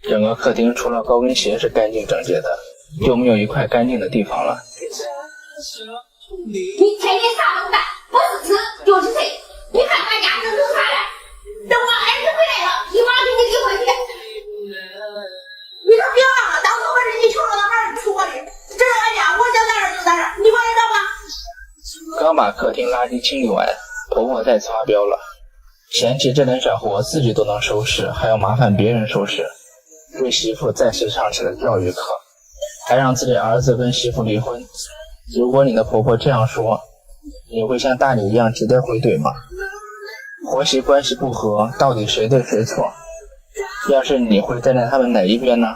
整个客厅除了高跟鞋是干净整洁的，就没有一块干净的地方了。你天天啥都干，不是吃就是睡，你看咱家能留下来？等我儿子回来了，一晚上给你离婚去。你可别忘了，当初我是你求着的孩子出我的，这是俺家，我想在这就在这，你管得着吗？刚把客厅垃圾清理完，婆婆再次发飙了，嫌弃这点小活自己都能收拾，还要麻烦别人收拾，为媳妇再次上起了教育课，还让自己儿子跟媳妇离婚。如果你的婆婆这样说，你会像大女一样值得回怼吗？婆媳关系不和，到底谁对谁错？要是你会站在他们哪一边呢？